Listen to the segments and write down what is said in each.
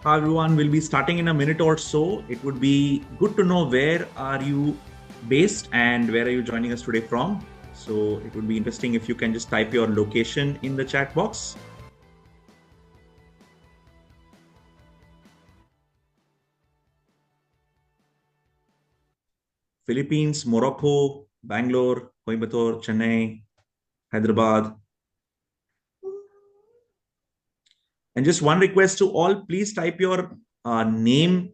Hi everyone, we'll be starting in a minute or so. It would be good to know where are you based and where are you joining us today from. So it would be interesting if you can just type your location in the chat box. Philippines, Morocco, Bangalore, Coimbatore, Chennai, Hyderabad. And just one request to all, please type your name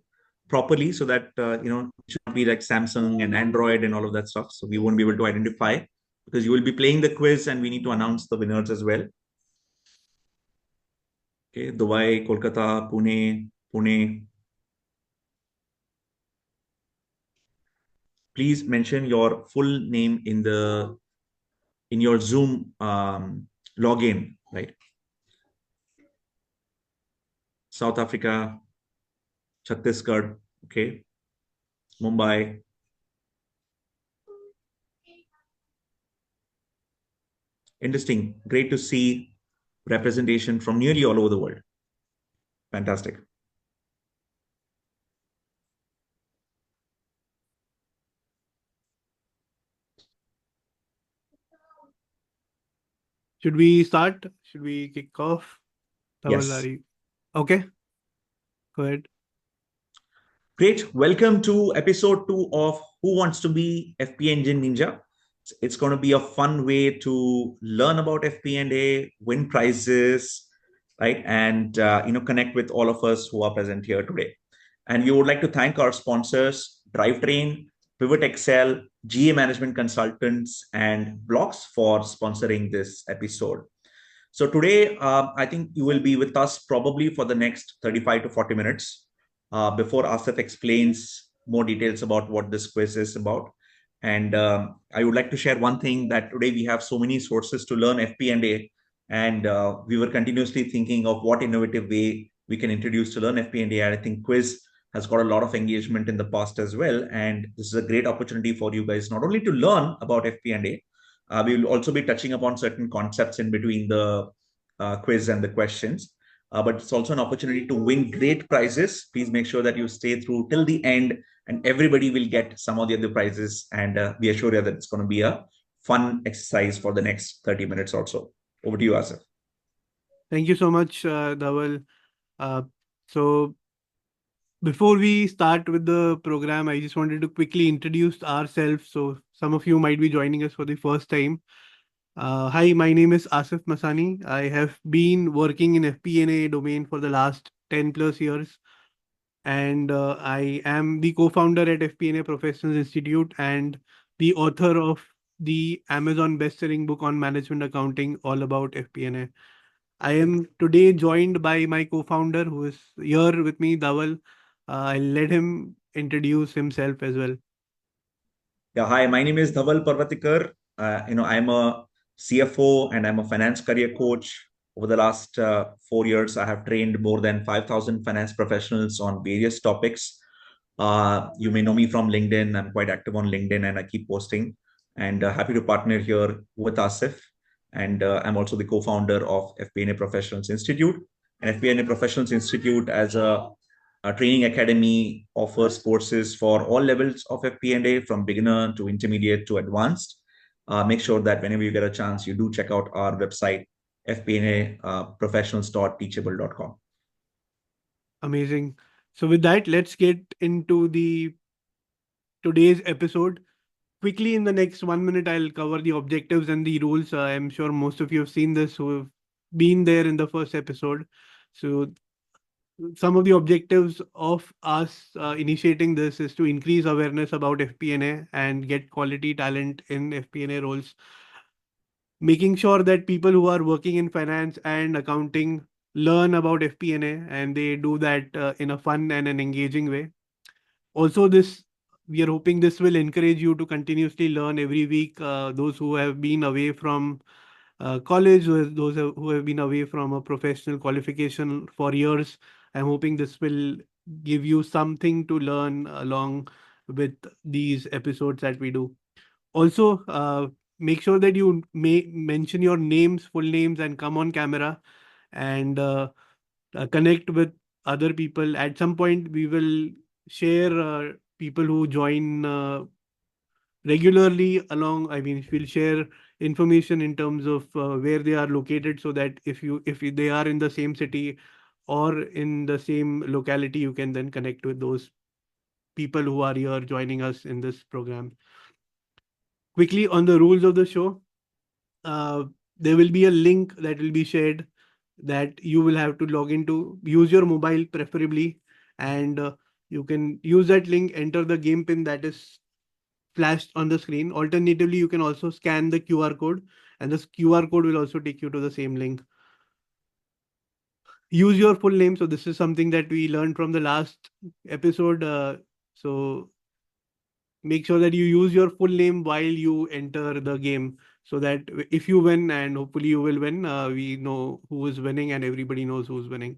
properly so that it should not be like Samsung and Android and all of that stuff. So we won't be able to identify because you will be playing the quiz and we need to announce the winners as well. Okay, Dubai, Kolkata, Pune. Please mention your full name in your Zoom login, right? South Africa, Chhattisgarh, okay, Mumbai. Interesting. Great to see representation from nearly all over the world. Fantastic. Should we start? Should we kick off? Yes. Okay? Go ahead. Great. Welcome to episode 2 of Who Wants to Be FP Engine Ninja. It's going to be a fun way to learn about FP&A, win prizes, right? And connect with all of us who are present here today. And we would like to thank our sponsors, Drivetrain, Pivot Excel, GA Management Consultants, and Blocks for sponsoring this episode. So today, I think you will be with us probably for the next 35 to 40 minutes before Asif explains more details about what this quiz is about. And I would like to share one thing that today we have so many sources to learn FP&A, and we were continuously thinking of what innovative way we can introduce to learn FP&A. And I think quiz has got a lot of engagement in the past as well. And this is a great opportunity for you guys not only to learn about FP&A, we will also be touching upon certain concepts in between the quiz and the questions. But it's also an opportunity to win great prizes. Please make sure that you stay through till the end, and everybody will get some of the other prizes. And we assure you that it's going to be a fun exercise for the next 30 minutes or so. Over to you, Asif. Thank you so much, Dhaval. Uh, so before we start with the program, I just wanted to quickly introduce ourselves. So some of you might be joining us for the first time. Hi, my name is Asif Masani. I have been working in FP&A domain for the last 10 plus years. And I am the co-founder at FP&A Professionals Institute and the author of the Amazon best-selling book on management accounting, all about FP&A. I am today joined by my co-founder who is here with me, Dhaval. I'll let him introduce himself as well. Yeah, hi, my name is Dhaval Parvatikar. I'm a CFO and I'm a finance career coach. Over the last 4 years, I have trained more than 5,000 finance professionals on various topics. You may know me from LinkedIn. I'm quite active on LinkedIn and I keep posting. And happy to partner here with Asif. And I'm also the co-founder of FP&A Professionals Institute. And FP&A Professionals Institute, as a training academy, offers courses for all levels of FP&A, from beginner to intermediate to advanced. Make sure that whenever you get a chance, you do check out our website, fpnaprofessionals.teachable.com. Amazing. So with that, let's get into the today's episode. Quickly, in the next 1 minute, I'll cover the objectives and the rules. I'm sure most of you have seen this who have been there in the first episode. So some of the objectives of us initiating this is to increase awareness about FP&A and get quality talent in FP&A roles, making sure that people who are working in finance and accounting learn about FP&A and they do that in a fun and an engaging way. Also, this we are hoping this will encourage you to continuously learn every week. Those who have been away from college, who have been away from a professional qualification for years, I'm hoping this will give you something to learn along with these episodes that we do. Also, make sure that you may mention your names, full names, and come on camera and connect with other people. At some point, we will share people who join regularly along. I mean, we'll share information in terms of where they are located, so that if they are in the same city or in the same locality, you can then connect with those people who are here joining us in this program. Quickly on the rules of the show, uh, there will be a link that will be shared that you will have to log into. Use your mobile preferably, and you can use that link, enter the game pin that is flashed on the screen. Alternatively, you can also scan the QR code, and this QR code will also take you to the same link. Use your full name. So this is something that we learned from the last episode. So make sure that you use your full name while you enter the game, so that if you win, and hopefully you will win, we know who is winning and everybody knows who's winning.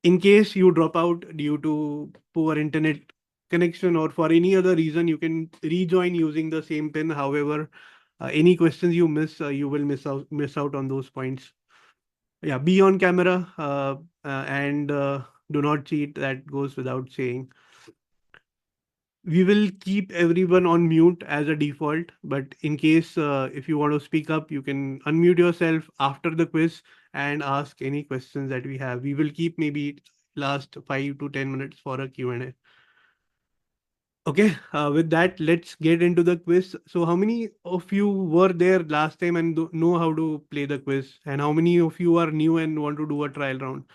In case you drop out due to poor internet connection or for any other reason, you can rejoin using the same pin. However, any questions you miss, you will miss out on those points. Yeah, be on camera, and do not cheat. That goes without saying. We will keep everyone on mute as a default, but in case if you want to speak up, you can unmute yourself after the quiz and ask any questions that we have. We will keep maybe last 5 to 10 minutes for a Q&A. Okay, with that, let's get into the quiz. So, how many of you were there last time and know how to play the quiz? And how many of you are new and want to do a trial round?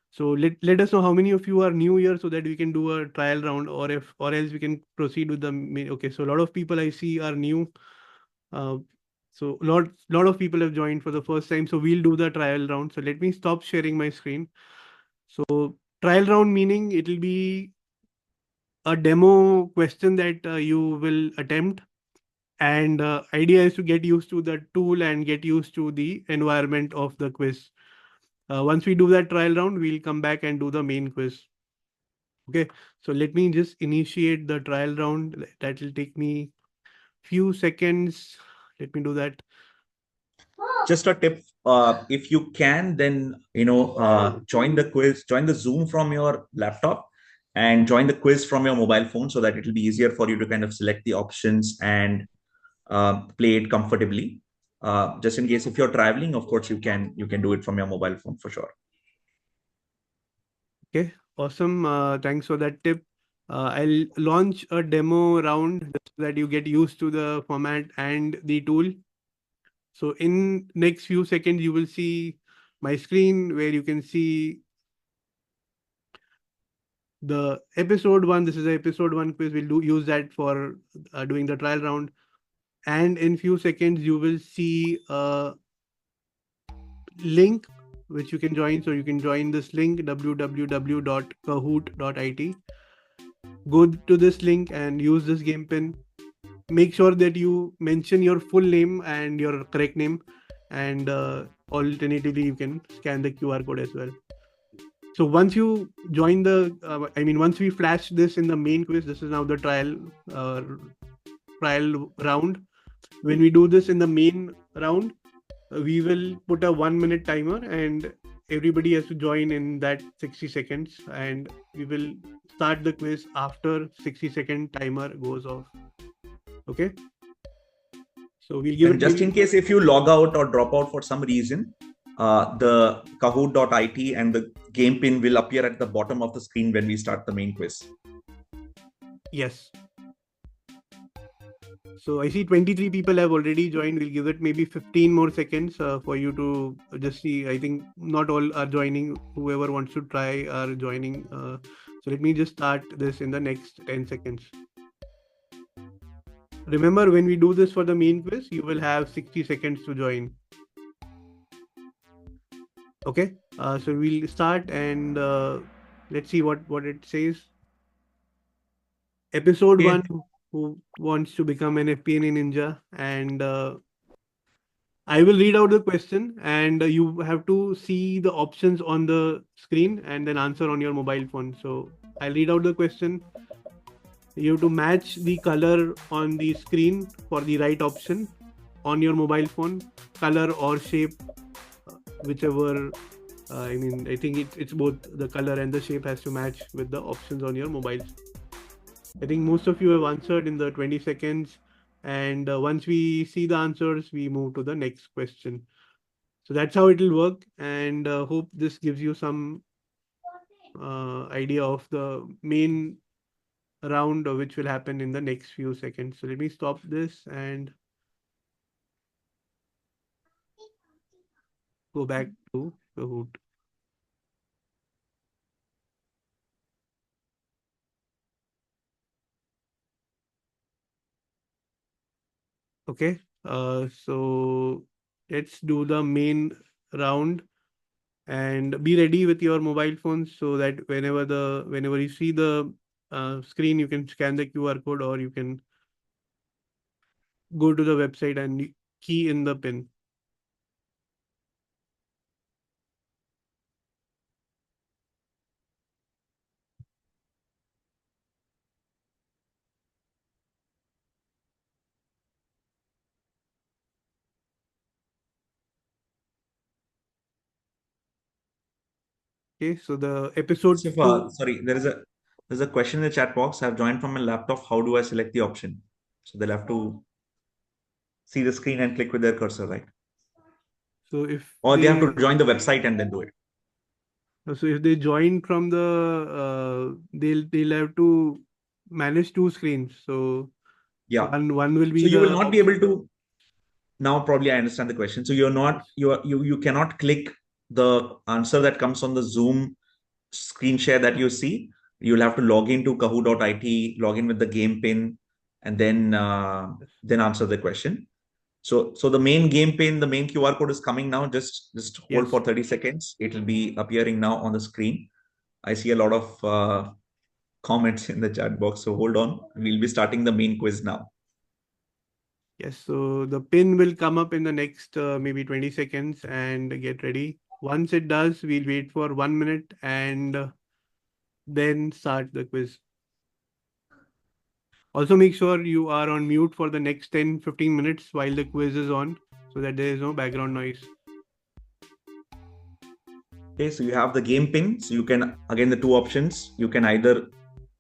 So let us know how many of you are new here, so that we can do a trial round, or else we can proceed with the main. Okay, so a lot of people I see are new. Uh, so lot of people have joined for the first time. So we'll do the trial round. So let me stop sharing my screen. So trial round meaning it will be a demo question that you will attempt, and idea is to get used to the tool and get used to the environment of the quiz. Once we do that trial round, we'll come back and do the main quiz. Okay, so let me just initiate the trial round. That will take me few seconds. Let me do that. Just a tip, if you can, then join the quiz, join the Zoom from your laptop, and join the quiz from your mobile phone, so that it will be easier for you to kind of select the options and play it comfortably. Just in case if you're traveling, of course you can do it from your mobile phone for sure. Okay, awesome. Thanks for that tip. I'll launch a demo round so that you get used to the format and the tool. So in next few seconds, you will see my screen where you can see the episode one. This is the episode one quiz. We'll use that for doing the trial round. And in few seconds, you will see a link which you can join. So you can join this link, www.kahoot.it. Go to this link and use this game pin. Make sure that you mention your full name and your correct name, and alternatively you can scan the QR code as well. So once you join once we flash this in the main quiz, this is now the trial round. When we do this in the main round, we will put a 1 minute timer, and everybody has to join in that 60 seconds, and we will start the quiz after 60-second timer goes off. Okay, so we'll give And it just in case if you log out or drop out for some reason, the kahoot.it and the game pin will appear at the bottom of the screen when we start the main quiz. Yes. So I see 23 people have already joined. We'll give it maybe 15 more seconds for you to just see. I think not all are joining. Whoever wants to try are joining. So let me just start this in the next 10 seconds. Remember, when we do this for the main quiz, you will have 60 seconds to join. Okay, so we'll start, and let's see what it says. Episode 1, who wants to become an FP&A ninja, and I will read out the question, and you have to see the options on the screen and then answer on your mobile phone. So I'll read out the question. You have to match the color on the screen for the right option on your mobile phone, color or shape, whichever I mean, I think it's both the color and the shape has to match with the options on your mobiles. I think most of you have answered in the 20 seconds. And once we see the answers, we move to the next question. So that's how it will work. And hope this gives you some idea of the main round which will happen in the next few seconds. So let me stop this and go back to Kahoot. Okay. So let's do the main round and be ready with your mobile phones so that whenever you see the screen, you can scan the QR code or you can go to the website and key in the pin. Okay. So the episode Sifa, 2. sorry, there's a question in the chat box. I've joined from my laptop. How do I select the option? So they'll have to see the screen and click with their cursor, right? So if Or they have they to join the website and then do it. so if they join from the they'll have to manage two screens. So Yeah. one will So be you will the not be able to now probably I understand the question. So you're not yes. you cannot click the answer that comes on the Zoom screen share that you see. You'll have to log into kahoot.it, log in with the game pin, and Yes. then answer the question. So the main game pin, the main QR code is coming now. Just hold Yes. for 30 seconds. It will be appearing now on the screen. I see a lot of comments in the chat box. So hold on. We'll be starting the main quiz now. Yes, so the pin will come up in the next maybe 20 seconds and get ready. Once it does, we'll wait for 1 minute and then start the quiz. Also, make sure you are on mute for the next 10-15 minutes while the quiz is on so that there is no background noise. Okay, so you have the game pin. So you can, again, the two options. You can either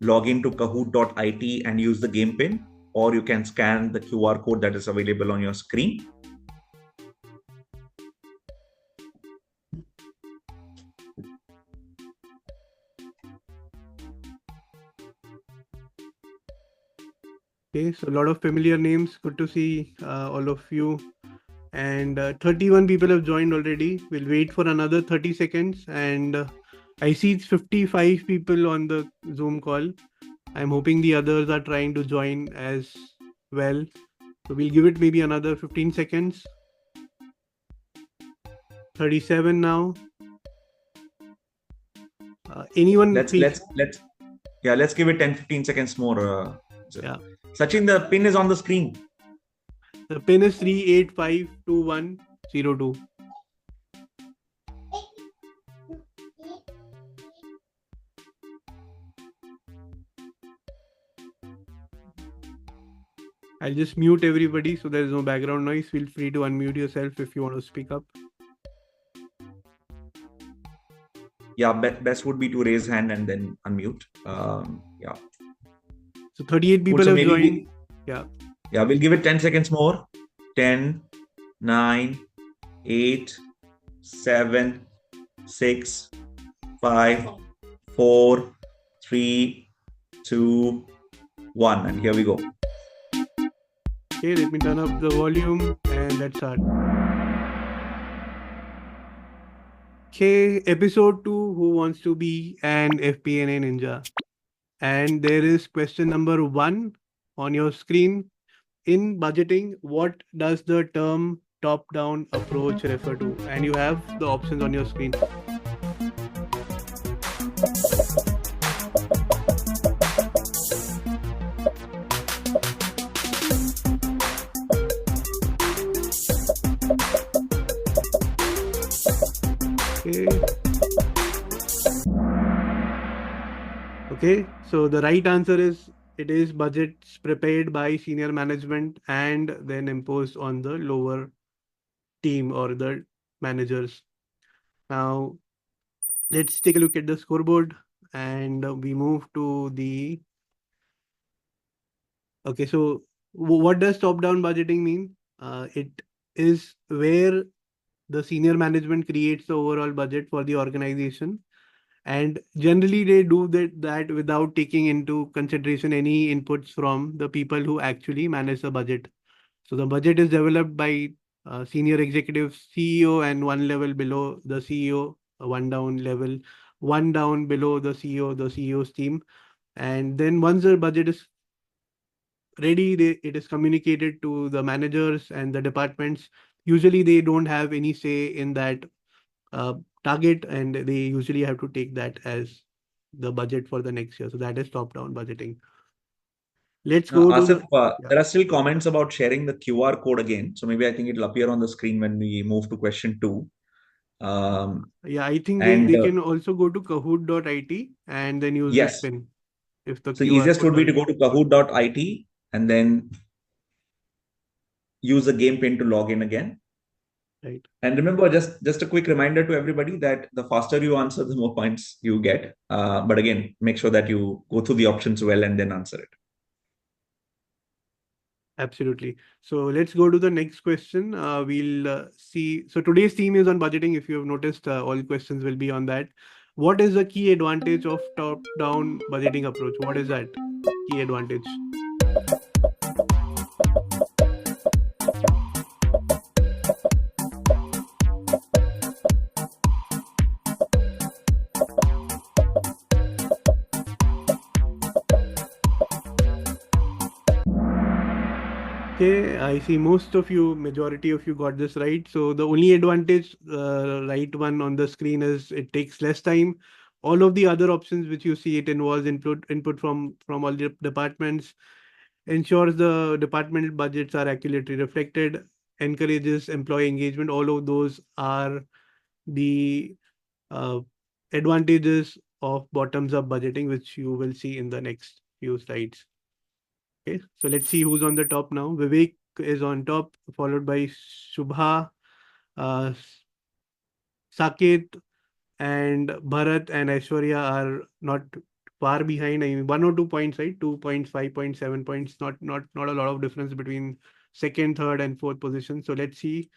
log into kahoot.it and use the game pin, or you can scan the QR code that is available on your screen. Okay, so a lot of familiar names. Good to see all of you. And 31 people have joined already. We'll wait for another 30 seconds. And I see it's 55 people on the Zoom call. I'm hoping the others are trying to join as well. So we'll give it maybe another 15 seconds. 37 now. Anyone Let's face? let's let's yeah, let's give it 10-15 seconds more. Yeah. Sachin, the pin is on the screen. The pin is 3852102. I'll just mute everybody so there's no background noise. Feel free to unmute yourself if you want to speak up. Yeah, best would be to raise hand and then unmute. Yeah. So 38 Good. people So have maybe joined. Yeah. we'll give it 10 seconds more. 10, 9, 8, 7, 6, 5, 4, 3, 2, 1. And here we go. Okay, let me turn up the volume and let's start. Okay, episode 2, Who Wants to Be an FP&A Ninja? And there is question number 1 on your screen. In budgeting, what does the term top-down approach refer to? And you have the options on your screen. Okay. Okay, so the right answer is it is budgets prepared by senior management and then imposed on the lower team or the managers. Now, Let's take a look at the scoreboard, and we move to the. Okay, so what does top-down budgeting mean? It is where the senior management creates the overall budget for the organization, and generally they do that without taking into consideration any inputs from the people who actually manage the budget. So the budget is developed by senior executives, CEO, and one level below the CEO, one down level, one down below the CEO, the CEO's team. And then once the budget is ready, it is communicated to the managers and the departments. Usually they don't have any say in that uh, target, and they usually have to take that as the budget for the next year. So that is top down budgeting. Let's Now, go to Asif, the. Yeah. there are still comments about sharing the QR code again. So maybe I think it'll appear on the screen when we move to question two. Yeah, I think And they can also go to kahoot.it and then use this yes, pin if the so QR easiest code would be to doesn't. go to kahoot.it and then use the game pin to log in again. Right. And remember, just a quick reminder to everybody that the faster you answer, the more points you get. But again, make sure that you go through the options well and then answer it. Absolutely. So let's go to the next question. We'll see. So today's theme is on budgeting. If you have noticed, all questions will be on that. What is the key advantage of top-down budgeting approach? What is that key advantage? Okay, I see most of you, majority of you got this right. So the only advantage, right one on the screen is it takes less time. All of the other options which you see, it involves input from all the departments, ensures the departmental budgets are accurately reflected, encourages employee engagement. All of those are the uh, advantages of bottoms up budgeting, which you will see in the next few slides. Okay, so let's see who's on the top now. Vivek is on top, followed by Shubha, uh, Saket, and Bharat and Aishwarya are not far behind. I mean, 1 or 2 points, right? 2.5.7 points. Not a lot of difference between second, third, and fourth position. So let's see.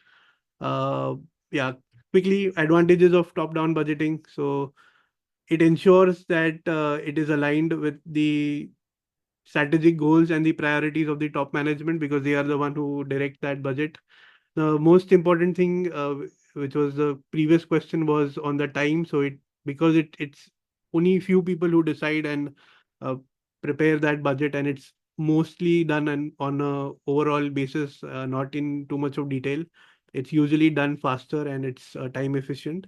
Uh, yeah, quickly advantages of top-down budgeting. So it ensures that it is aligned with the strategic goals and the priorities of the top management because they are the one who direct that budget. The most important thing, which was the previous question, was on the time. So it because it's only few people who decide and uh, prepare that budget, and it's mostly done on a overall basis, not in too much of detail. It's usually done faster and it's time efficient.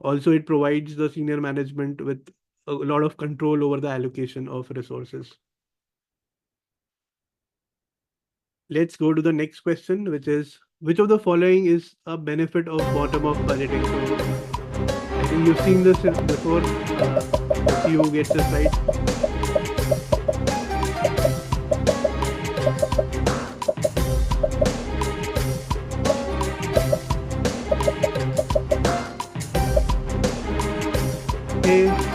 Also, it provides the senior management with a lot of control over the allocation of resources. Let's go to the next question, which is which of the following is a benefit of bottom-up budgeting? So I think you've seen this before. Let's see who gets this right. Okay.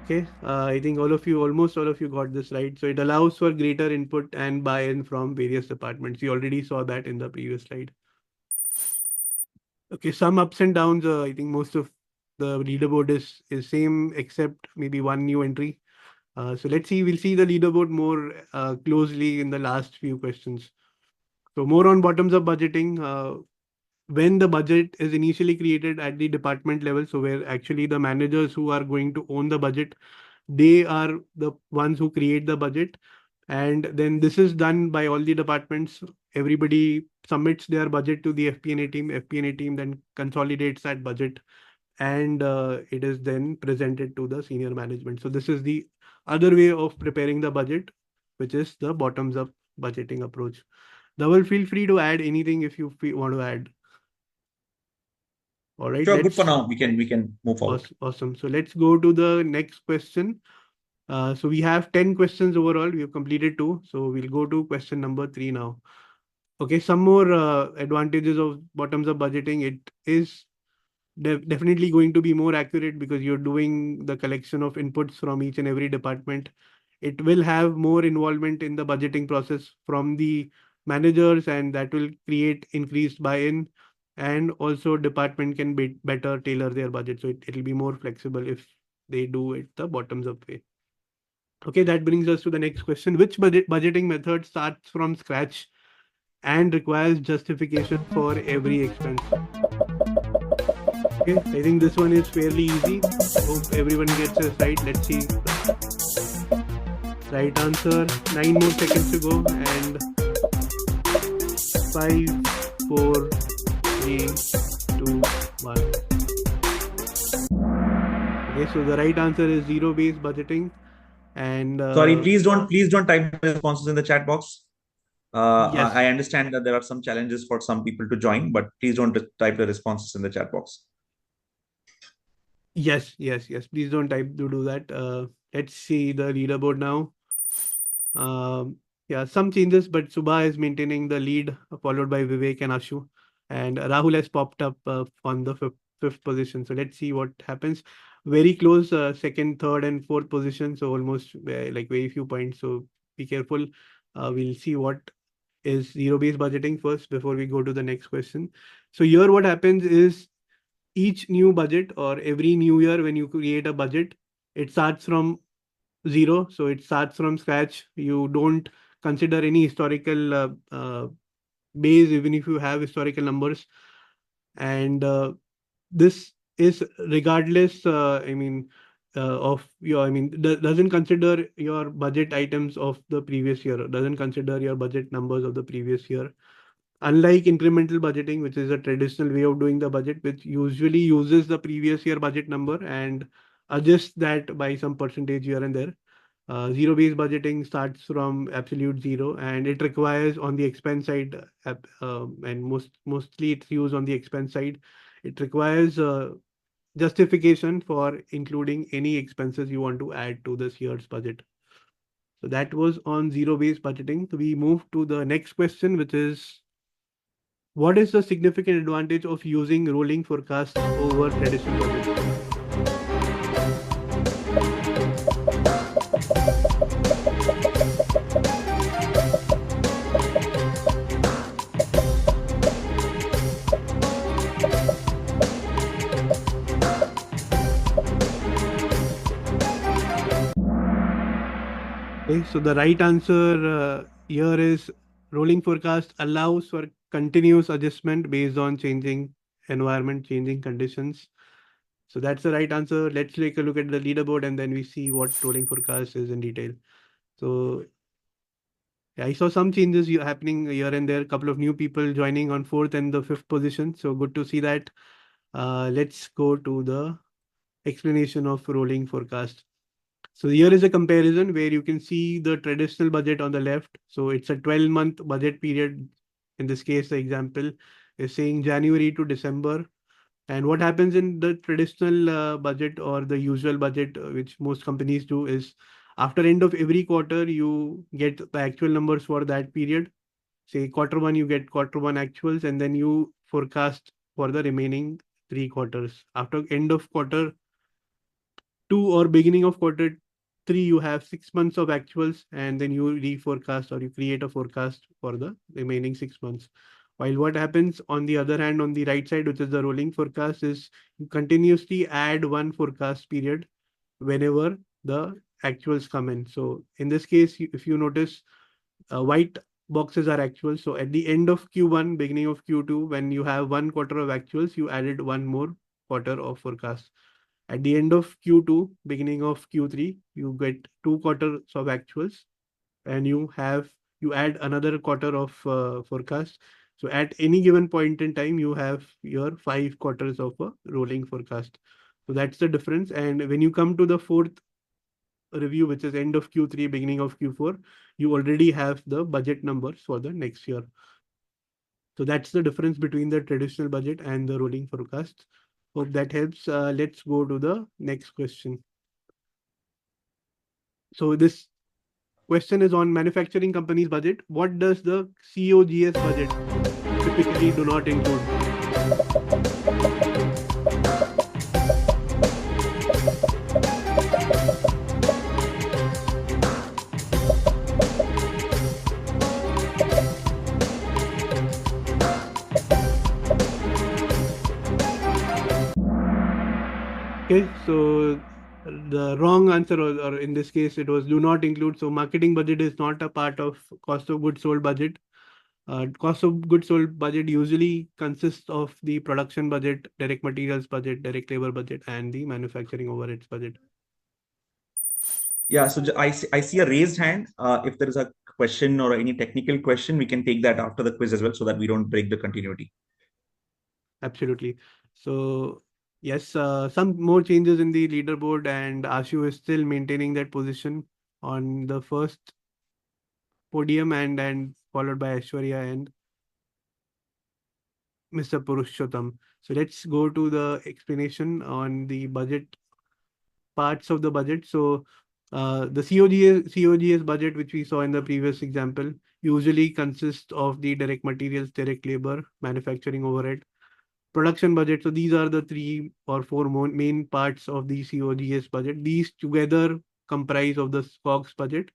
Okay. I think almost all of you got this right. So it allows for greater input and buy-in from various departments. You already saw that in the previous slide. Okay, some ups and downs. I think most of the leaderboard is same except maybe one new entry. So let's see. We'll see the leaderboard more closely in the last few questions. So more on bottoms up budgeting. When the budget is initially created at the department level, so where actually the managers who are going to own the budget, they are the ones who create the budget, and then this is done by all the departments. Everybody submits their budget to the FP&A team. FP&A team then consolidates that budget, and it is then presented to the senior management. So this is the other way of preparing the budget, which is the bottoms up budgeting approach. Dhaval, feel free to add anything if you want to add. All right, Sure, good for let's now. We can move forward. awesome. So let's go to the next question. So we have 10 questions overall. We have completed two. So we'll go to question number three now. Okay, some more advantages of bottoms up budgeting. It is definitely going to be more accurate because you're doing the collection of inputs from each and every department. It will have more involvement in the budgeting process from the managers, and that will create increased buy-in. And also, department can better tailor their budget, so it'll be more flexible if they do it the bottoms up way. Okay, that brings us to the next question. Which budgeting method starts from scratch and requires justification for every expense? Okay, I think this one is fairly easy. Hope everyone gets this right. Let's see the right answer. 9 more seconds to go, and five, four, three, two, one. Okay, so the right answer is zero-based budgeting. And Sorry, please don't type the responses in the chat box. I yes, understand that there are some challenges for some people to join, but please don't type the responses in the chat box. yes. Please don't type to do that. Let's see the leaderboard now. Yeah, some changes, but Subha is maintaining the lead, followed by Vivek and Ashu. And Rahul has popped up on the fifth position. So let's see what happens. Very close, second, third, and fourth position. So almost like very few points. So be careful. We'll see what is zero-based budgeting first before we go to the next question. So here, what happens is each new budget or every new year when you create a budget, it starts from zero. So it starts from scratch. You don't consider any historical base, even if you have historical numbers. And this is regardless, of your, doesn't consider your budget items of the previous year, doesn't consider your budget numbers of the previous year. Unlike incremental budgeting, which is a traditional way of doing the budget, which usually uses the previous year budget number and adjusts that by some percentage here and there. Zero-based budgeting starts from absolute zero, and it requires on the expense side, and mostly it's used on the expense side. It requires justification for including any expenses you want to add to this year's budget. So that was on zero-based budgeting. So we move to the next question, which is what is the significant advantage of using rolling forecasts over traditional budgets? Okay, so the right answer here is rolling forecast allows for continuous adjustment based on changing environment, changing conditions. So that's the right answer. Let's take a look at the leaderboard and then we see what rolling forecast is in detail. So yeah, I saw some changes happening here and there. A couple of new people joining on fourth and the fifth position. So good to see that. Let's go to the explanation of rolling forecast. So here is a comparison where you can see the traditional budget on the left. So it's a 12-month budget period. In this case, the example is saying January to December. And what happens in the traditional budget or the usual budget, which most companies do, is after end of every quarter, you get the actual numbers for that period. Say quarter one, you get quarter one actuals, and then you forecast for the remaining 3 quarters. After end of quarter two or beginning of quarter three, you have 6 months of actuals, and then you reforecast or you create a forecast for the remaining 6 months. While what happens on the other hand, on the right side, which is the rolling forecast, is you continuously add one forecast period whenever the actuals come in. So in this case, if you notice, white boxes are actuals. So at the end of Q1, beginning of Q2, when you have 1 quarter of actuals, you added one more quarter of forecast. At the end of Q2, beginning of Q3, you get 2 quarters of actuals, and you add another quarter of forecast. So at any given point in time, you have your 5 quarters of a rolling forecast. So that's the difference. And when you come to the fourth review, which is end of Q3, beginning of Q4, you already have the budget numbers for the next year. So that's the difference between the traditional budget and the rolling forecast. Hope that helps. Let's go to the next question. So this question is on manufacturing company's budget. What does the COGS budget typically do not include? Okay, so the wrong answer, or in this case, it was do not include. So marketing budget is not a part of cost of goods sold budget. Cost of goods sold budget usually consists of the production budget, direct materials budget, direct labor budget, and the manufacturing overheads budget. Yeah, so I see a raised hand. If there is a question or any technical question, we can take that after the quiz as well so that we don't break the continuity. Absolutely. So yes, some more changes in the leaderboard, and Ashu is still maintaining that position on the first podium, and followed by Aishwarya and Mr. Purushottam. So let's go to the explanation on the budget parts of the budget. So the COGS budget, which we saw in the previous example, usually consists of the direct materials, direct labor, manufacturing overhead, production budget. So these are the three or four main parts of the COGS budget. These together comprise of the COGS budget.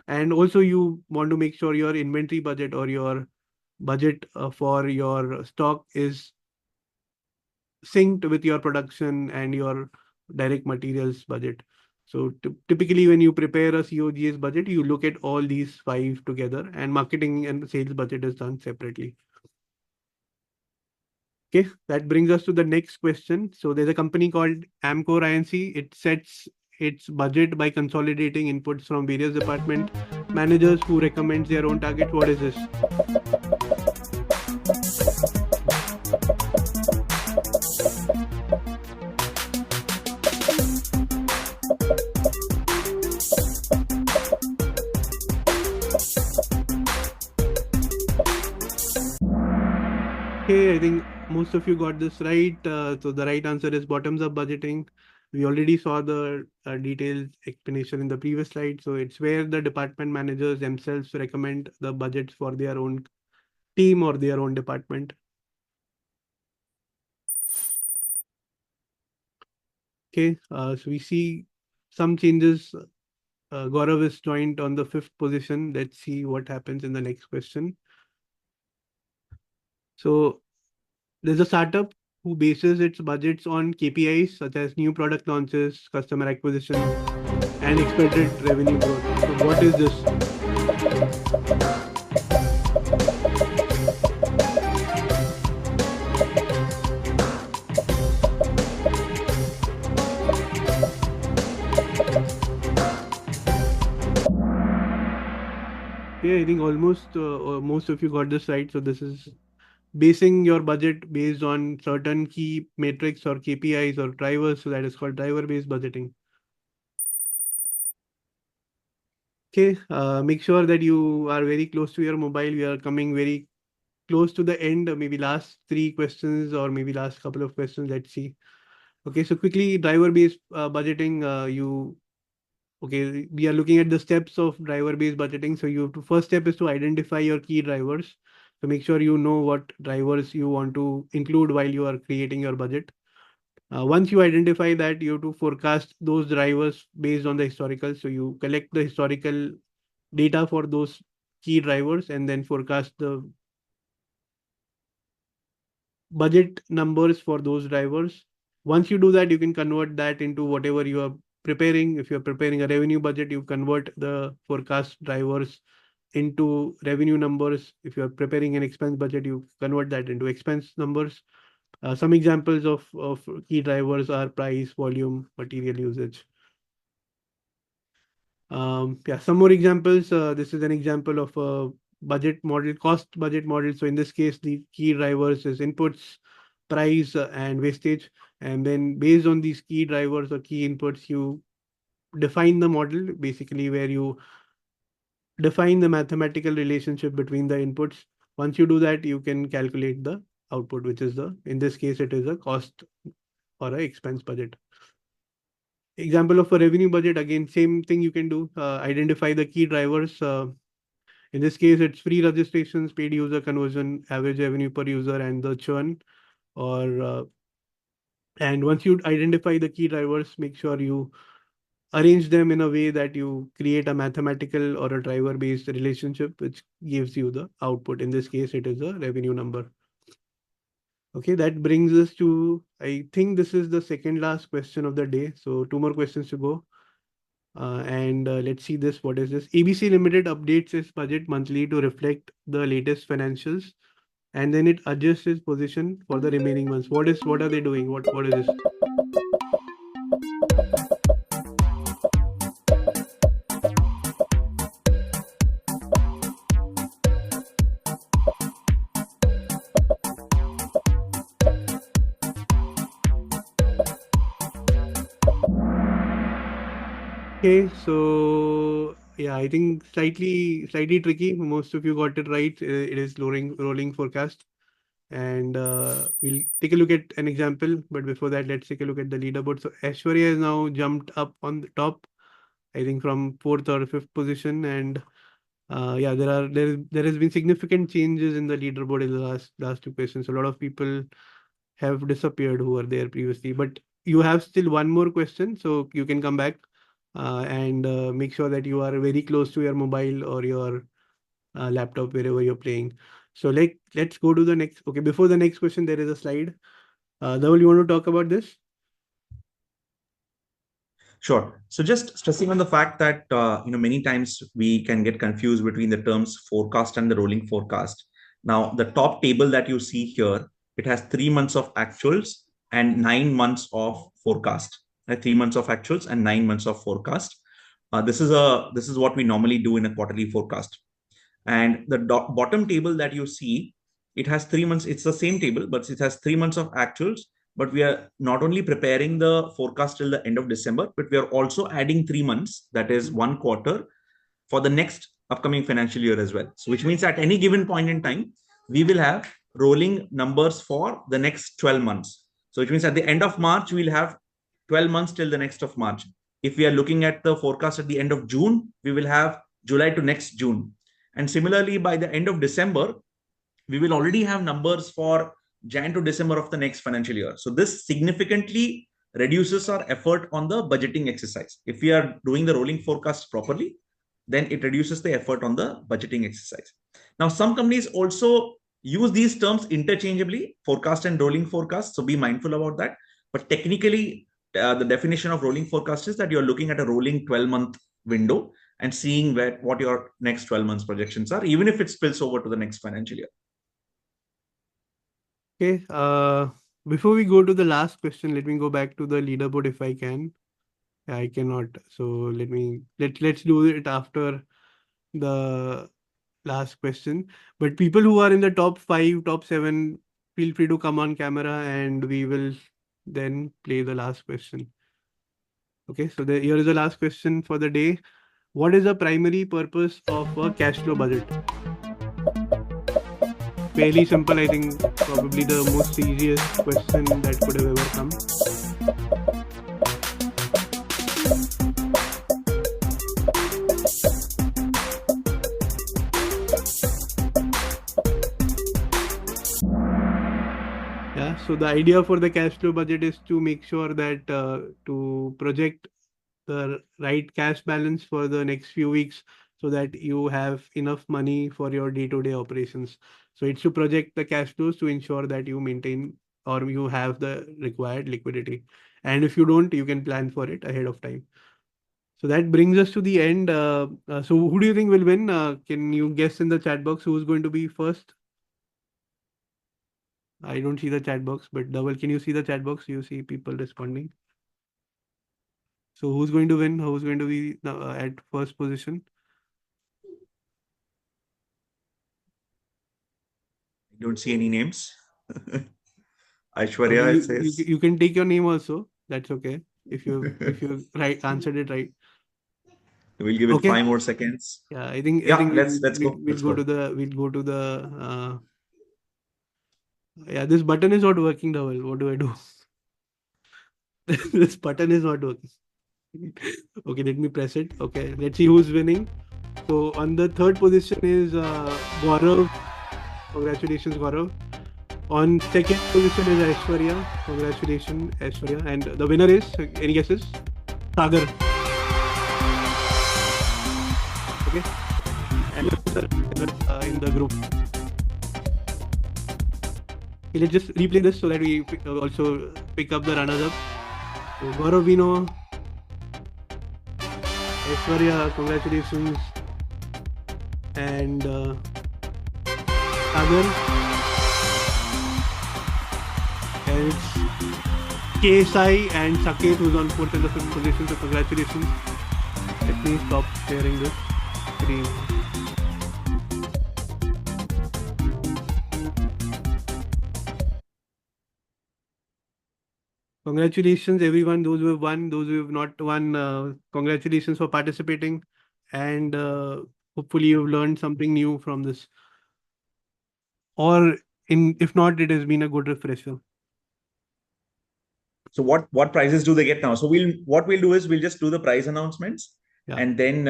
And also you want to make sure your inventory budget or your budget for your stock is synced with your production and your direct materials budget. So typically when you prepare a COGS budget, you look at all these five together, and marketing and sales budget is done separately. Okay, that brings us to the next question. So there's a company called Amcor Inc. It sets its budget by consolidating inputs from various department managers who recommends their own targets. What is this? Okay, I think most of you got this right. So the right answer is bottoms up budgeting. We already saw the detailed explanation in the previous slide. So it's where the department managers themselves recommend the budgets for their own team or their own department. Okay, so we see some changes. Gaurav is joined on the fifth position. Let's see what happens in the next question. So there's a startup who bases its budgets on KPIs such as new product launches, customer acquisition, and expected revenue growth. So what is this? Yeah, I think almost most of you got this right. So this is basing your budget based on certain key metrics or KPIs or drivers. So that is called driver-based budgeting. Okay, make sure that you are very close to your mobile. We are coming very close to the end, maybe last three questions or maybe last couple of questions. Let's see. Okay, so quickly, driver-based budgeting. Okay, we are looking at the steps of driver-based budgeting. So you have to, first step is to identify your key drivers. So make sure you know what drivers you want to include while you are creating your budget. Once you identify that, you have to forecast those drivers based on the historical. So you collect the historical data for those key drivers and then forecast the budget numbers for those drivers. Once you do that, you can convert that into whatever you are preparing. If you're preparing a revenue budget, you convert the forecast drivers into revenue numbers. If you're preparing an expense budget, you convert that into expense numbers. Some examples of key drivers are price, volume, material usage. Yeah, some more examples. This is an example of a budget model, cost budget model. So in this case, the key drivers is inputs, price, and wastage. And then based on these key drivers or key inputs, you define the model basically where you define the mathematical relationship between the inputs. Once you do that, you can calculate the output, which is in this case, it is a cost or a expense budget. Example of a revenue budget, again, same thing you can do, identify the key drivers. In this case, it's free registrations, paid user conversion, average revenue per user, and the churn. Or and once you identify the key drivers, make sure you arrange them in a way that you create a mathematical or a driver-based relationship, which gives you the output. In this case, it is a revenue number. Okay, that brings us to, I think this is the second last question of the day. So two more questions to go. And let's see this. What is this? ABC Limited updates its budget monthly to reflect the latest financials, and then it adjusts its position for the remaining months. What are they doing? What is this? Okay, so yeah, I think slightly tricky. Most of you got it right. It is rolling forecast, and we'll take a look at an example. But before that, let's take a look at the leaderboard. So Aishwarya has now jumped up on the top, I think from fourth or fifth position, and yeah, there has been significant changes in the leaderboard in the last two questions. A lot of people have disappeared who were there previously, but you have still one more question, so you can come back and make sure that you are very close to your mobile or your laptop wherever you're playing. So let's go to the next. Okay, before the next question, there is a slide. Dhaval, you want to talk about this? Sure. So just stressing on the fact that many times we can get confused between the terms forecast and the rolling forecast. Now, the top table that you see here, it has 3 months of actuals and 9 months of forecast. Right? 3 months of actuals and 9 months of forecast. This is what we normally do in a quarterly forecast. And the bottom table that you see, it has 3 months. It's the same table, but it has 3 months of actuals. But we are not only preparing the forecast till the end of December, but we are also adding 3 months, that is one quarter, for the next upcoming financial year as well. So which means at any given point in time, we will have rolling numbers for the next 12 months. So which means at the end of March, we'll have 12 months till the next of March. If we are looking at the forecast at the end of June, we will have July to next June. And similarly, by the end of December, we will already have numbers for Jan to December of the next financial year. So this significantly reduces our effort on the budgeting exercise. If we are doing the rolling forecast properly, then it reduces the effort on the budgeting exercise. Now, some companies also use these terms interchangeably, forecast and rolling forecast. So be mindful about that. But technically, the definition of rolling forecast is that you're looking at a rolling 12-month window and seeing what your next 12 months projections are, even if it spills over to the next financial year. Okay. Before we go to the last question, let me go back to the leaderboard if I can. I cannot. So let's do it after the last question. But people who are in the top 5, top 7, feel free to come on camera and we will then play the last question. Okay, so here is the last question for the day. What is the primary purpose of a cash flow budget? Fairly simple, I think probably the most easiest question that could have ever come. Yeah, so the idea for the cash flow budget is to make sure that to project the right cash balance for the next few weeks so that you have enough money for your day-to-day operations. So it's to project the cash flows to ensure that you maintain or you have the required liquidity. And if you don't, you can plan for it ahead of time. So that brings us to the end. So who do you think will win? Can you guess in the chat box who's going to be first? I don't see the chat box, but Dhaval, can you see the chat box? You see people responding. So who's going to win? Who's going to be at first position? I don't see any names. Okay, Aishwarya, it says. you can take your name also. That's okay. If you right answered it right. We'll give it Okay. 5 more seconds. Yeah, I think Yeah, let's go. we'll Let's go go. to the yeah, this button is not working, Dhaval. What do I do? This button is not working. Okay, let me press it. Okay, let's see who's winning. So on the third position is Gaurav. Congratulations, Gaurav. On second position is Aishwarya. Congratulations, Aishwarya. And the winner is, any guesses? Sagar. Okay. And in the group. let's just replay this so that we also pick up the runners up. So Gaurav, we know. Aishwarya, congratulations. And Sagar, and it's KSI and Saket who's on fourth and the fifth position. So congratulations. Let me stop sharing this screen. Congratulations, everyone. Those who have won, those who have not won, congratulations for participating. And hopefully, you've learned something new from this. Or, if not, it has been a good refresher. So what prizes do they get now? So we'll do is we'll just do the prize announcements, Yeah. and then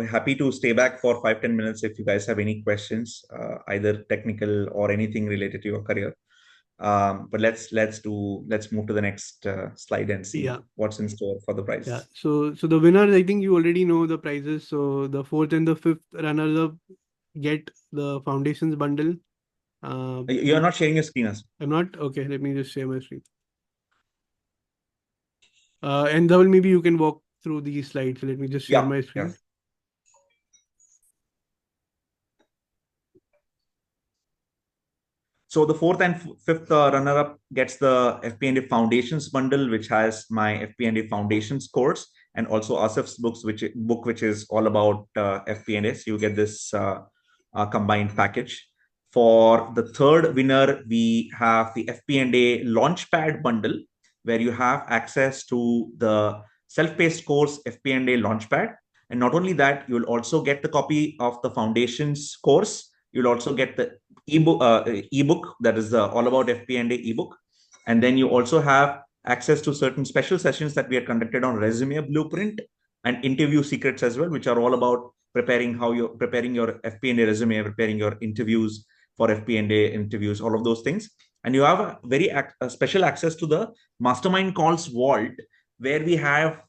happy to stay back for 5-10 minutes if you guys have any questions, either technical or anything related to your career. But let's move to the next slide and see Yeah. what's in store for the Yeah. prize. So the winners, I think you already know the prizes. So the fourth and the fifth runners up get the foundations bundle. You're not sharing your screen as. I'm not okay. Let me just share my screen. And Dhaval, maybe you can walk through these slides. Let me just share Yeah, my yeah. screen. So the fourth and fifth runner-up gets the FP&A Foundations bundle, which has my FP&A Foundations course and also Asif's book, which is all about FP&A. So you get this combined package. For the third winner, we have the FP&A Launchpad bundle, where you have access to the self-paced course FP&A Launchpad. And not only that, you'll also get the copy of the Foundations course. You'll also get the ebook that is the all about FP&A ebook, and then you also have access to certain special sessions that we had conducted on resume blueprint and interview secrets as well, which are all about preparing your FP&A resume, preparing your interviews for FP&A interviews, all of those things. And you have a special access to the mastermind calls vault, where we have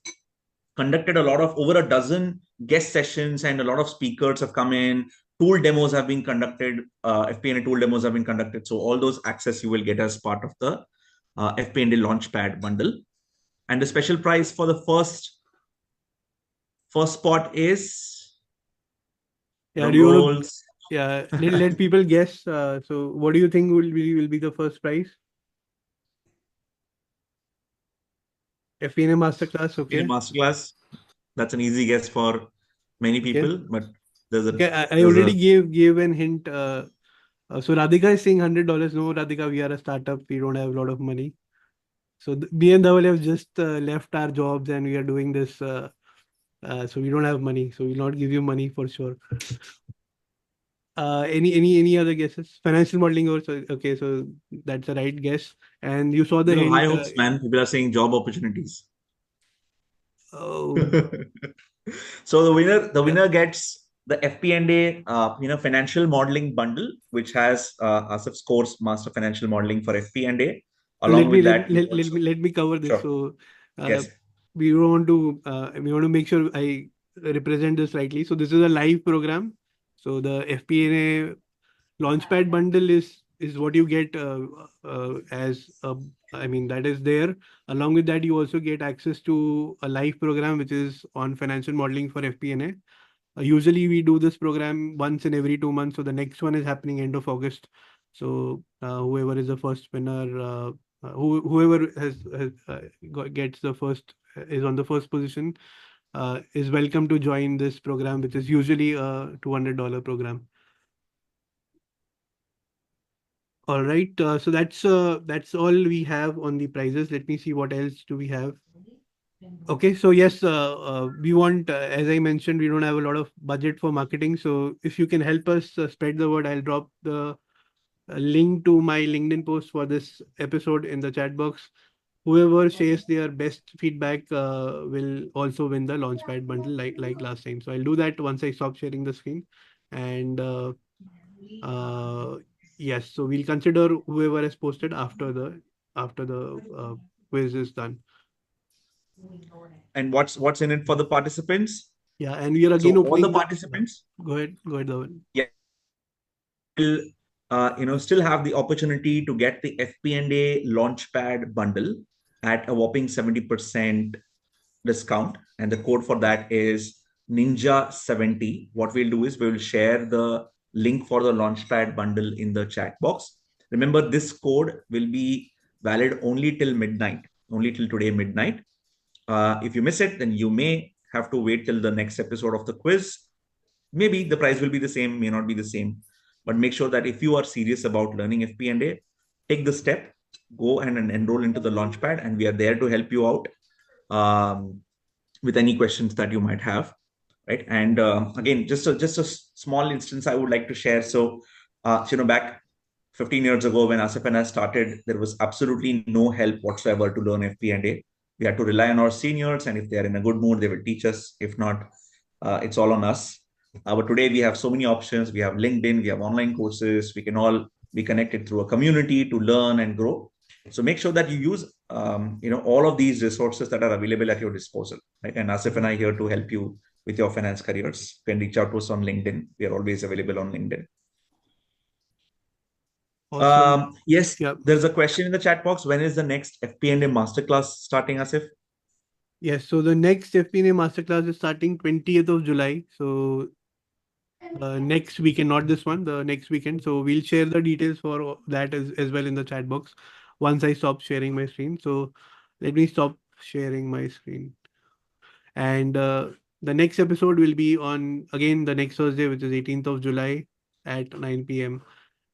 conducted a lot of over a dozen guest sessions, and a lot of speakers have come in. Tool demos have been conducted. FP&A tool demos have been conducted. So all those access you will get as part of the FP&A Launchpad bundle. And the special prize for the first spot is Yeah. Do drum you want to? rolls. Yeah. Let people guess. So what do you think will be the first prize? FP&A masterclass. In a Okay. masterclass. That's an easy guess for many Okay. people, but there's a Okay. I there's already a gave an hint. So Radhika is saying $100. No, Radhika, we are a startup. We don't have a lot of money. So me and Dhaval have just left our jobs and we are doing this. So we don't have money. So we'll not give you money for sure. Any other guesses? Financial modeling also. Okay, so that's the right guess. And you saw the you have high hint. hopes, man. People are saying job opportunities. Oh, So the yeah. winner gets the FP&A financial modeling bundle, which has Asif's course Master Financial Modeling for FP&A. So let Along me with let, that, you let, let also me let me cover this. sure. So uh, Yes. we want to make sure I represent this rightly. So this is a live program. So the FP&A Launchpad bundle is what you get as a, I mean, that is there. Along with that, you also get access to a live program which is on financial modeling for FP&A. Usually we do this program once in every 2 months. So the next one is happening end of August. So whoever is the first winner, whoever gets the first is on the first position is welcome to join this program, which is usually a $200 program. All right. So that's all we have on the prizes. Let me see what else do we have. Okay, so yes, we want, as I mentioned, we don't have a lot of budget for marketing. So if you can help us spread the word, I'll drop the link to my LinkedIn post for this episode in the chat box. Whoever shares their best feedback will also win the Launchpad bundle like last time. So I'll do that once I stop sharing the screen. And uh, yes, so we'll consider whoever has posted after the quiz is done. And what's in it for the participants? Yeah, and we are So again all the opening the. Yeah. participants, Go ahead, Dhawan. yeah, still have the opportunity to get the FP&A Launchpad bundle at a whopping 70% discount. And the code for that is Ninja70. What we'll do is we will share the link for the Launchpad bundle in the chat box. Remember, this code will be valid only till midnight, only till today midnight. If you miss it, then you may have to wait till the next episode of the quiz. Maybe the price will be the same, may not be the same, but make sure that if you are serious about learning FP&A, take the step, go and enroll into the Launchpad, and we are there to help you out with any questions that you might have, right? And again, just a small instance I would like to share. So, back 15 years ago when Asif and I started, there was absolutely no help whatsoever to learn FP&A. We had to rely on our seniors, and if they are in a good mood, they will teach us. If not, it's all on us. But today we have so many options. We have LinkedIn, we have online courses. We can all be connected through a community to learn and grow. So make sure that you use all of these resources that are available at your disposal, right? And Asif and I here to help you with your finance careers. You can reach out to us on LinkedIn. We are always available on LinkedIn. Awesome. Yes, Yeah. there's a question in the chat box. When is the next FP&A masterclass starting, Asif? Yes. So the next FP&A masterclass is starting 20th of July. So next weekend, not this one, the next weekend. So we'll share the details for that as well in the chat box once I stop sharing my screen. So let me stop sharing my screen. And the next episode will be on again the next Thursday, which is 18th of July at 9 p.m.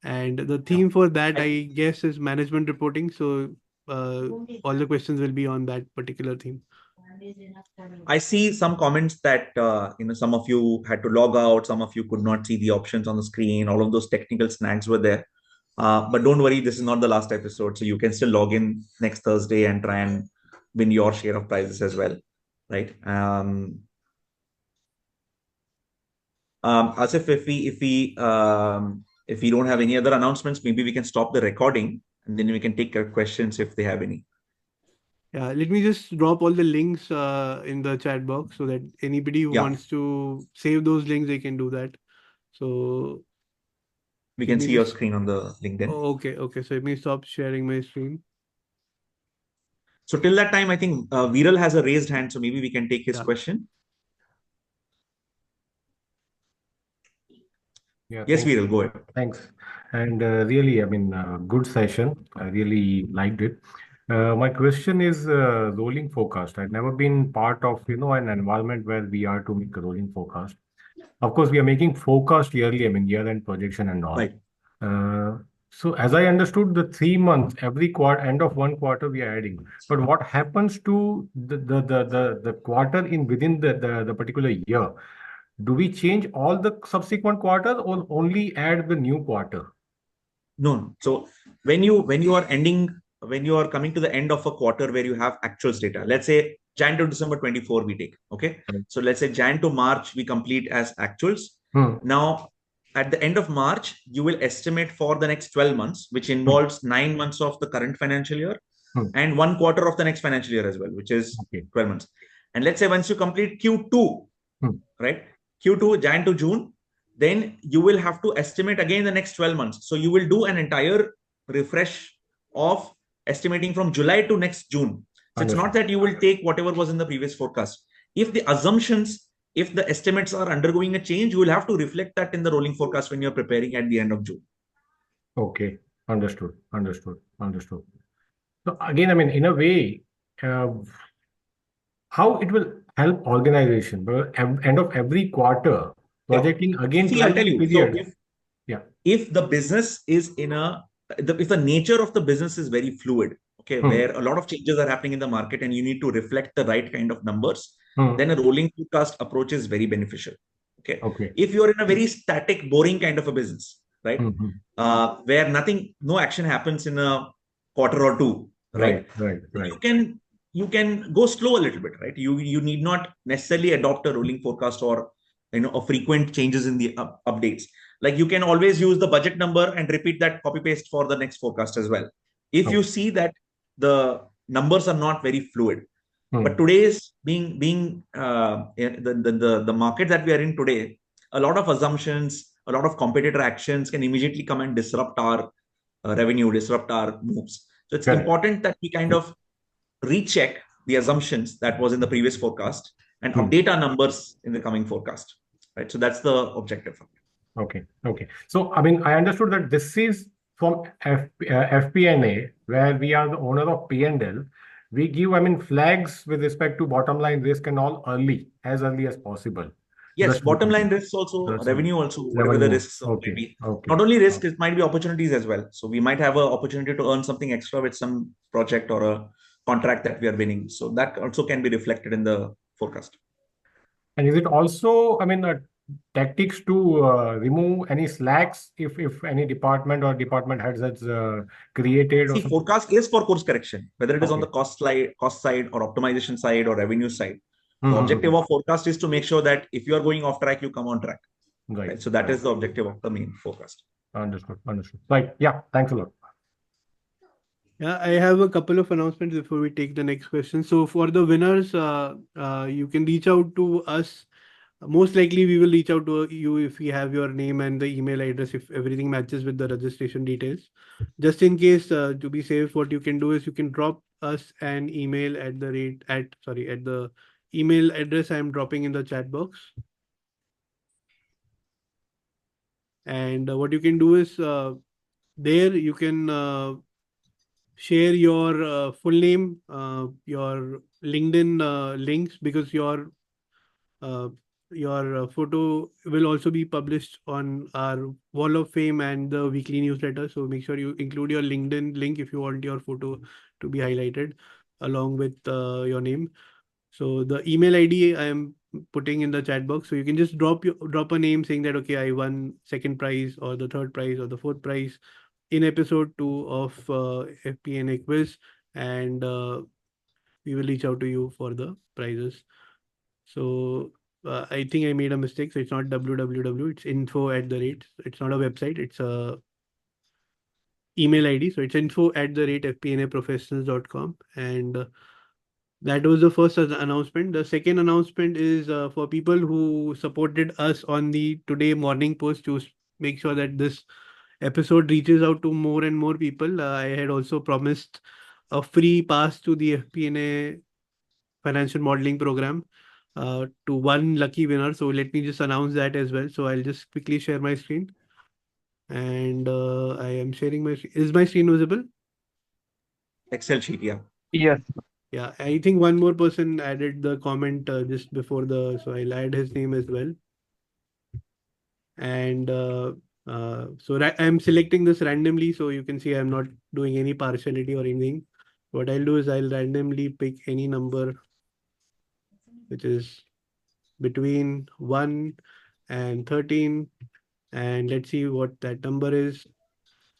And the theme for that, I guess, is management reporting. So all the questions will be on that particular theme. I see some comments that some of you had to log out, some of you could not see the options on the screen. All of those technical snags were there. But don't worry, this is not the last episode, so you can still log in next Thursday and try and win your share of prizes as well, right? Asif, if we don't have any other announcements, maybe we can stop the recording and then we can take your questions if they have any. Yeah, let me just drop all the links in the chat box so that anybody who wants to save those links, they can do that. So we can see your screen on the LinkedIn. Okay. So let me stop sharing my screen. So till that time, I think Viral has a raised hand, so maybe we can take his question. Yeah, yes, Viral, go ahead. Thanks. And really, I mean, good session. I really liked it. My question is rolling forecast. I've never been part of, an environment where we are to make a rolling forecast. Of course, we are making forecast yearly, I mean, year-end projection and all. Right. So as I understood, the 3 months, every quarter, end of one quarter, we are adding. But what happens to the quarter in within the particular year? Do we change all the subsequent quarters or only add the new quarter? No. So when you are coming to the end of a quarter where you have actuals data, let's say Jan to December 24 we take. Okay. So let's say Jan to March we complete as actuals. Now at the end of March, you will estimate for the next 12 months, which involves 9 months of the current financial year and 1 quarter of the next financial year as well, which is 12 months. And let's say once you complete Q2, right? Q2, Jan to June, then you will have to estimate again the next 12 months. So you will do an entire refresh of estimating from July to next June. So it's not that you will take whatever was in the previous forecast. If the assumptions, if the estimates are undergoing a change, you will have to reflect that in the rolling forecast when you're preparing at the end of June. Okay, understood. So again, I mean, in a way, how it will help organization, but end of every quarter, projecting again. See, I'll tell you. So if the business is if the nature of the business is very fluid, okay, where a lot of changes are happening in the market and you need to reflect the right kind of numbers, then a rolling forecast approach is very beneficial. Okay. If you're in a very static, boring kind of a business, right, where no action happens in a quarter or two, right? You can go slow a little bit, right? You need not necessarily adopt a rolling forecast or a frequent changes in the updates. Like you can always use the budget number and repeat that copy paste for the next forecast as well. If you see that the numbers are not very fluid, but today's being the market that we are in today, a lot of assumptions, a lot of competitor actions can immediately come and disrupt our revenue, disrupt our moves. So it's Correct. important that we kind of recheck the assumptions that was in the previous forecast and Hmm. update our numbers in the coming forecast. Right. So that's the objective. Okay. Okay. So, I mean, I understood that this is from FP&A, where we are the owner of P&L. We give, I mean, flags with respect to bottom line risk and all early, as early as possible. Yes, That's bottom line risks also, that's revenue also, whatever the revenue. risks may Okay. be. Okay. Not only risk, it might be opportunities as well. So we might have an opportunity to earn something extra with some project or a contract that we are winning. So that also can be reflected in the forecast. And is it also, I mean, tactics to remove any slacks if any department or department heads has created or See, something? forecast is for course correction, whether it is on Okay. the cost side or optimization side or revenue side. The Mm-hmm. objective of forecast is to make sure that if you are going off track, you come on track. Right. Right. So that Right. is the objective of the main forecast. Understood. Understood. Right. Yeah. Thanks a lot. Yeah, I have a couple of announcements before we take the next question. So for the winners, you can reach out to us. Most likely, we will reach out to you if we have your name and the email address, if everything matches with the registration details. Just in case, to be safe, what you can do is you can drop us an email at the rate at sorry at the email address I am dropping in the chat box. And what you can do is there you can share your full name, your LinkedIn links, because uh, your photo will also be published on our Wall of Fame and the weekly newsletter. So make sure you include your LinkedIn link if you want your photo to be highlighted along with your name. So the email ID I am putting in the chat box. So you can just drop a name saying that okay, I won second prize or the third prize or the fourth prize in episode 2 of FP&A quiz, and we will reach out to you for the prizes. So I think I made a mistake. So it's not www. It's info at the rate. It's not a website. It's a email ID. So it's info at the rate fpnaprofessionals.com. And that was the first announcement. The second announcement is for people who supported us on the today morning post to make sure that this episode reaches out to more and more people. I had also promised a free pass to the FP&A financial modeling program to one lucky winner. So let me just announce that as well. So I'll just quickly share my screen. And I am sharing my screen. Is my screen visible? Excel sheet, yeah. Yes. Yeah, I think one more person added the comment just before so I'll add his name as well. And so I'm selecting this randomly, so you can see I'm not doing any partiality or anything. What I'll do is I'll randomly pick any number which is between 1 and 13, and let's see what that number is.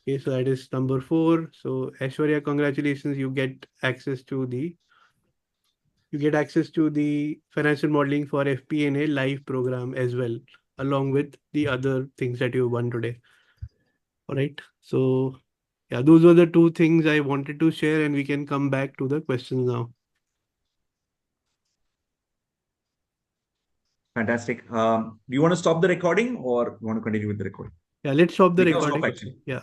Okay, so that is number 4. So Aishwarya, congratulations, you get access to the financial modeling for FP&A live program as well, along with the other things that you won today. All right. So yeah, those were the two things I wanted to share, and we can come back to the questions now. Fantastic. Do you want to stop the recording or you want to continue with the recording? Yeah, let's stop the We can stop recording. actually. Yeah.